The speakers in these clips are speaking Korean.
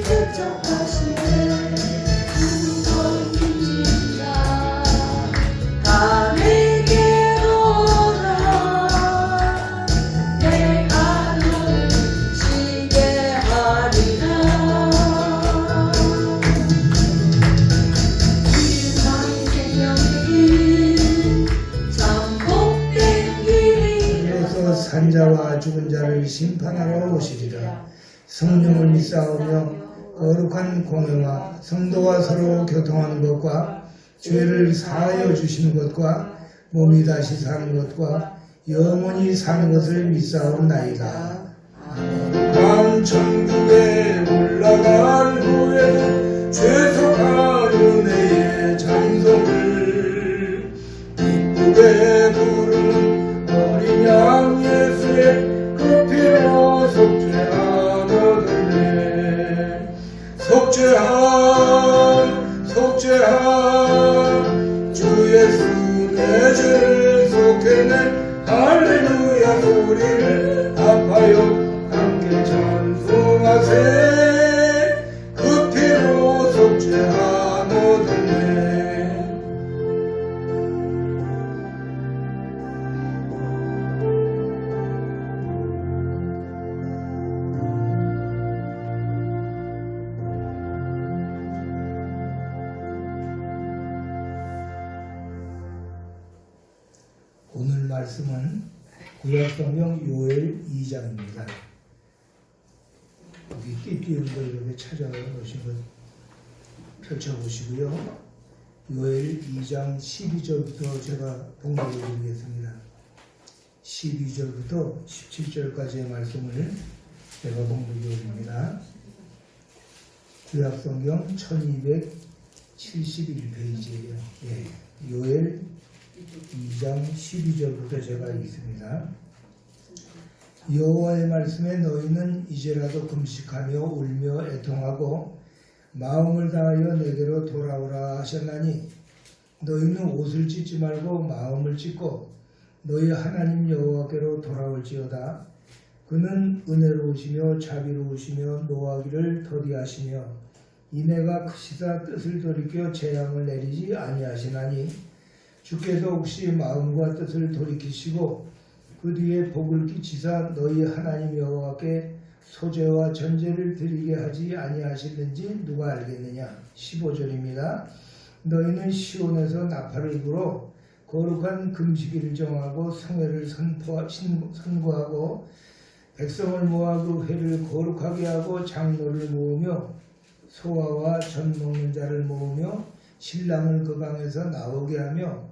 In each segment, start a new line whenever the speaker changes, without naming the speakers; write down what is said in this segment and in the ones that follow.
개척하시네 구원이시라 다 내게로 오라 내 안을 쉬게 하리라 세상의 생명의 참 복된 길이
그래서 산자와 죽은 자를 심판하러 오시리라. 성령을 믿사오며 거룩한 공회와 성도와 서로 교통하는 것과 죄를 사하여 주시는 것과 몸이 다시 사는 것과 영원히 사는 것을 믿사옵나이다.
난 천국에 올라간 후에는 죄속한 은혜의 찬송을 기쁘게 부르는 어린 양 예수의 그 피로 속죄한 얻었네. 속죄한 주 예수 내 죄를 속했네. 할렐루야 소리를 합하여 함께 찬송하세. 그 피로 속죄한 얻었네.
오늘 말씀은 구약성경 요엘 2장입니다. 여기 띄띄운 거 이렇게 찾아보신 거 펼쳐보시고요. 요엘 2장 12절부터 제가 봉독해 드리겠습니다. 12절부터 17절까지의 말씀을 제가 봉독해 드립니다. 구약성경 1271페이지예요. 예, 요엘 2장 12절부터 제가 읽습니다. 여호와의 말씀에 너희는 이제라도 금식하며 울며 애통하고 마음을 다하여 내게로 돌아오라 하셨나니 너희는 옷을 찢지 말고 마음을 찢고 너희 하나님 여호와께로 돌아올지어다. 그는 은혜로우시며 자비로우시며 노하기를 더디하시며 인애가 크시사 뜻을 돌이켜 재앙을 내리지 아니하시나니 주께서 혹시 마음과 뜻을 돌이키시고 그 뒤에 복을 끼치사 너희 하나님 여호와께 소제와 전제를 드리게 하지 아니하실는지 누가 알겠느냐. 15절입니다. 너희는 시온에서 나팔을 불어 거룩한 금식일을 정하고 성회를 선고하고 백성을 모아 그 회를 거룩하게 하고 장로를 모으며 소아와 젖 먹는 자를 모으며 신랑을 그 방에서 나오게 하며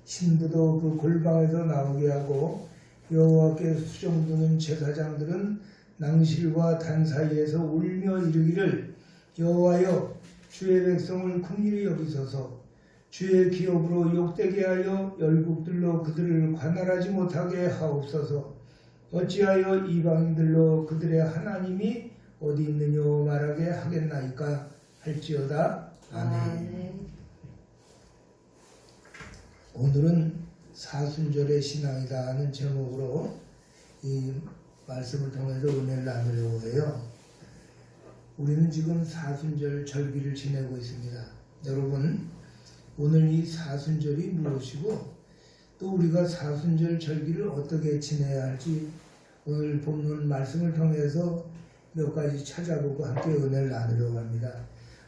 신부도 그 골방에서 나오게 하고 여호와께 수종드는 제사장들은 낭실과 단 사이에서 울며 이르기를 여호와여 주의 백성을 긍휼히 여기소서. 주의 기업으로 욕되게 하여 열국들로 그들을 관할하지 못하게 하옵소서. 어찌하여 이방인들로 그들의 하나님이 어디 있느냐 말하게 하겠나이까 할지어다. 아멘. 오늘은 사순절의 신앙이다 하는 제목으로 이 말씀을 통해서 은혜를 나누려고 해요. 우리는 지금 사순절 절기를 지내고 있습니다. 여러분, 오늘 이 사순절이 무엇이고 또 우리가 사순절 절기를 어떻게 지내야 할지 오늘 본문 말씀을 통해서 몇 가지 찾아보고 함께 은혜를 나누려고 합니다.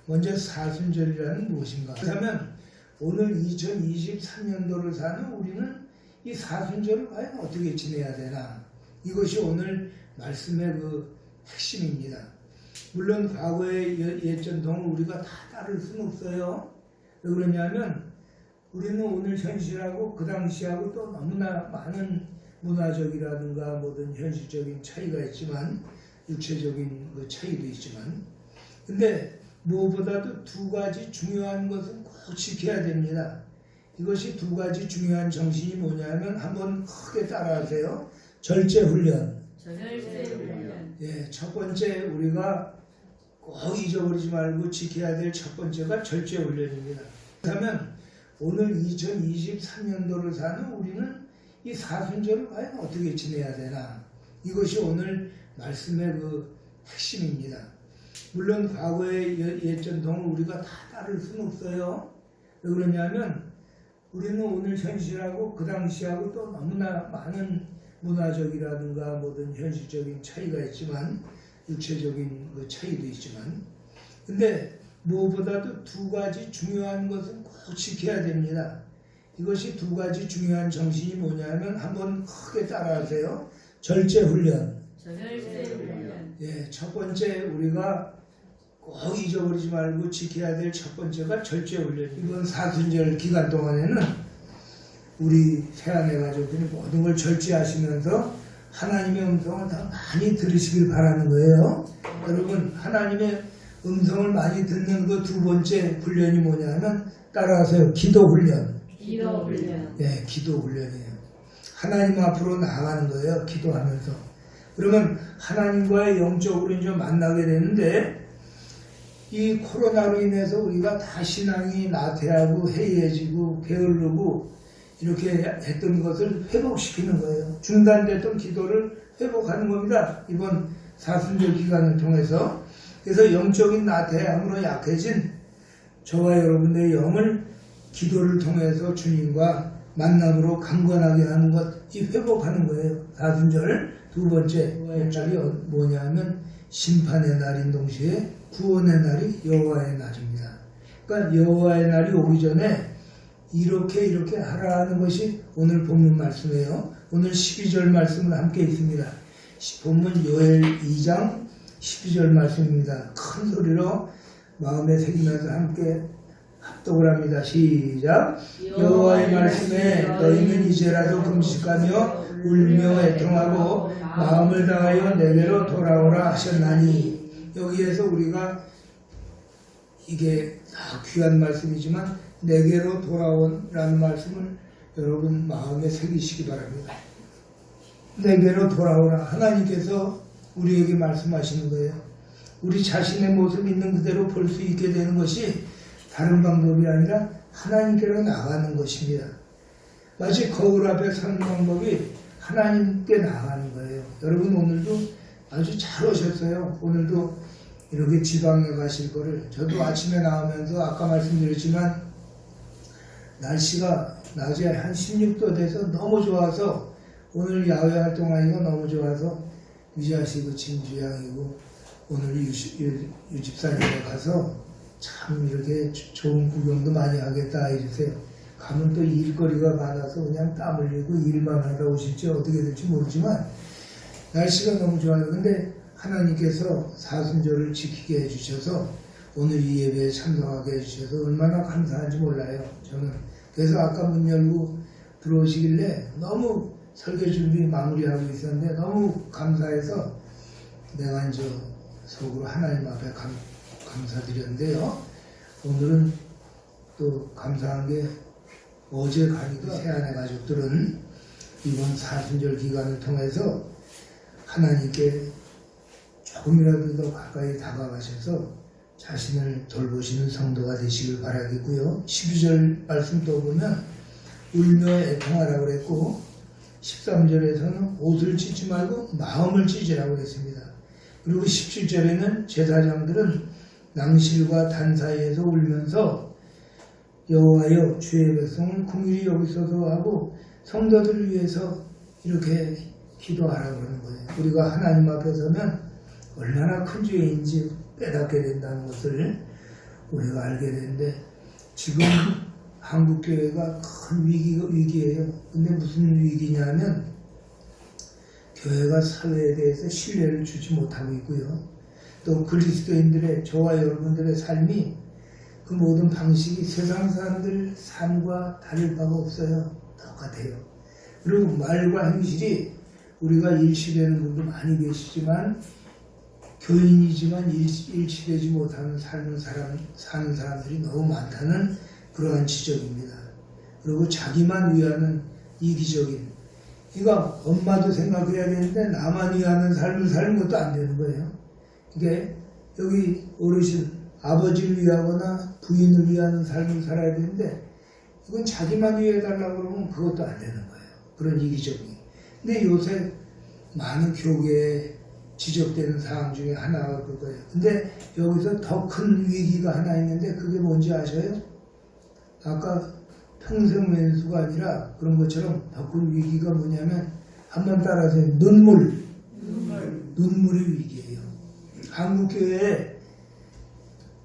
먼저 사순절이라는 무엇인가? 그렇다면 오늘 2023년도를 사는 우리는 이 사순절을 과연 어떻게 지내야 되나? 이것이 오늘 말씀의 그 핵심입니다. 물론 과거의 옛 전통을 우리가 다 따를 수는 없어요. 왜 그러냐면 우리는 오늘 현실하고 그 당시하고 또 너무나 많은 문화적이라든가 모든 현실적인 차이가 있지만 육체적인 그 차이도 있지만 근데 무엇보다도 두 가지 중요한 것은 꼭 지켜야 됩니다. 이것이 두 가지 중요한 정신이 뭐냐면 한번 크게 따라하세요. 절제훈련. 예, 첫 번째 우리가 꼭 잊어버리지 말고 지켜야 될 첫 번째가 절제훈련입니다. 그렇다면 오늘 2023년도를 사는 우리는 이 사순절을 과연 어떻게 지내야 되나? 이것이 오늘 말씀의 그 핵심입니다. 물론 과거의 옛 전통을 우리가 다 따를 수는 없어요. 왜 그러냐면 우리는 오늘 현실하고 그 당시하고 또 너무나 많은 문화적이라든가 모든 현실적인 차이가 있지만 육체적인 그 차이도 있지만 근데 무엇보다도 두 가지 중요한 것은 꼭 지켜야 됩니다. 이것이 두 가지 중요한 정신이 뭐냐면 한번 크게 따라하세요. 절제훈련. 예, 첫 번째 우리가 꼭 잊어버리지 말고 지켜야 될 첫 번째가 절제훈련. 이번 사순절 기간 동안에는 우리 새아내 가족들이 모든 걸 절제하시면서 하나님의 음성을 더 많이 들으시길 바라는 거예요. 여러분 하나님의 음성을 많이 듣는 그 두 번째 훈련이 뭐냐면 따라하세요. 기도훈련. 예, 기도훈련이에요. 하나님 앞으로 나아가는 거예요. 기도하면서. 그러면 하나님과의 영적으로 이제 만나게 되는데 이 코로나로 인해서 우리가 다 신앙이 나태하고 해이해지고 게을르고 이렇게 했던 것을 회복시키는 거예요. 중단됐던 기도를 회복하는 겁니다. 이번 사순절 기간을 통해서. 그래서 영적인 나태함으로 약해진 저와 여러분들의 영을 기도를 통해서 주님과 만남으로 강건하게 하는 것, 이 회복하는 거예요. 사순절 두 번째 날이 뭐냐면 심판의 날인 동시에 구원의 날이 여호와의 날입니다. 그러니까 여호와의 날이 오기 전에 이렇게 하라는 것이 오늘 본문 말씀이에요. 오늘 12절 말씀을 함께 있습니다. 본문 요엘 2장 12절 말씀입니다. 큰 소리로 마음에 새기면서 함께 합독을 합니다. 시작. 여호와의 말씀에 너희는 이제라도 금식하며 울며 애통하고 마음을 다하여 내게로 돌아오라 하셨나니. 여기에서 우리가 이게 다 귀한 말씀이지만 내게로 돌아오라는 말씀을 여러분 마음에 새기시기 바랍니다. 내게로 돌아오라. 하나님께서 우리에게 말씀하시는 거예요. 우리 자신의 모습 있는 그대로 볼 수 있게 되는 것이 다른 방법이 아니라 하나님께로 나가는 것입니다. 마치 거울 앞에 서는 방법이 하나님께 나가는 거예요. 여러분 오늘도 아주 잘 오셨어요. 오늘도 이렇게 지방에 가실 거를 저도 아침에 나오면서 아까 말씀드렸지만 날씨가 낮에 한 16도 돼서 너무 좋아서 오늘 야외 활동하기가 너무 좋아서 유지하시고 진주양이고 오늘 유집사님에 가서 참 이렇게 좋은 구경도 많이 하겠다 이러세요. 가면 또 일거리가 많아서 그냥 땀 흘리고 일만 하다 오실지 어떻게 될지 모르지만 날씨가 너무 좋아요. 근데 하나님께서 사순절을 지키게 해주셔서 오늘 이 예배에 참석하게 해주셔서 얼마나 감사한지 몰라요. 저는 그래서 아까 문 열고 들어오시길래 너무 설교 준비 마무리하고 있었는데 너무 감사해서 내가 이제 속으로 하나님 앞에 감사드렸는데요. 오늘은 또 감사한 게 어제 가니까 새아내 가족들은 이번 사순절 기간을 통해서 하나님께 조금이라도 더 가까이 다가가셔서 자신을 돌보시는 성도가 되시길 바라겠고요. 12절 말씀 또 보면 울며 애통하라고 그랬고 13절에서는 옷을 찢지 말고 마음을 찢으라고 그랬습니다. 그리고 17절에는 제사장들은 낭실과 단 사이에서 울면서 여호와여 주의 백성을 긍휼히 여기소서 하고 성도들을 위해서 이렇게 기도하라고 하는 거예요. 우리가 하나님 앞에 서면 얼마나 큰 죄인지 깨닫게 된다는 것을 우리가 알게 되는데 지금 한국교회가 큰 위기예요. 근데 무슨 위기냐면 교회가 사회에 대해서 신뢰를 주지 못하고 있고요. 또 그리스도인들의 저와 여러분들의 삶이 그 모든 방식이 세상 사람들 삶과 다를 바가 없어요. 똑같아요. 그리고 말과 행실이 우리가 일치되는 분도 많이 계시지만 교인이지만 일치되지 못하는 사는 사람들이 너무 많다는 그러한 지적입니다. 그리고 자기만 위하는 이기적인, 그러니까 엄마도 생각해야 되는데 나만 위하는 삶을 사는 것도 안 되는 거예요. 이게 여기 어르신 아버지를 위하거나 부인을 위하는 삶을 살아야 되는데 이건 자기만 위해달라고 그러면 그것도 안 되는 거예요. 그런 이기적인. 근데 요새 많은 교계에 지적되는 사항 중에 하나가 그거예요. 근데 여기서 더 큰 위기가 하나 있는데 그게 뭔지 아셔요? 아까 평생 왼수가 아니라 그런 것처럼 더 큰 위기가 뭐냐면 한번 따라서 눈물이 위기예요. 한국교회에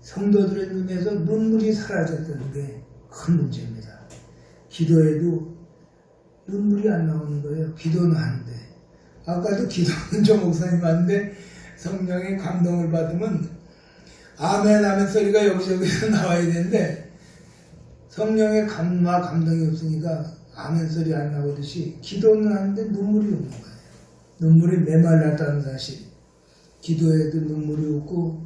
성도들의 눈에서 눈물이 사라졌다는 게 큰 문제입니다. 기도해도 눈물이 안 나오는 거예요. 기도는 하는데. 아까도 기도는 저 목사님 하는데 성령의 감동을 받으면 아멘 하면 소리가 여기저기서 나와야 되는데 성령의 감동이 없으니까 아멘 소리 안 나오듯이 기도는 하는데 눈물이 없는 거예요. 눈물이 메말랐다는 사실. 기도해도 눈물이 없고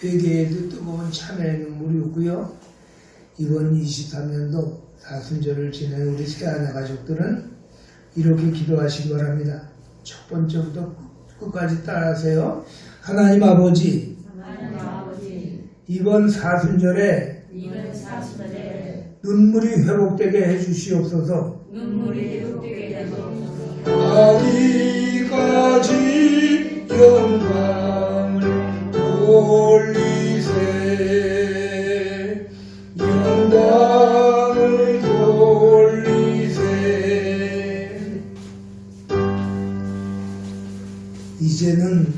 회개에도 뜨거운 참회의 눈물이 없고요. 이번 23년도 사순절을 지낸 우리 새하나 가족들은 이렇게 기도하신 거랍니다. 첫 번째부터 끝까지 따라하세요. 하나님 아버지, 이번 사순절에 눈물이 회복되게 해주시옵소서.
아기까지 영광을 돌리세 영광을 돌리세.
이제는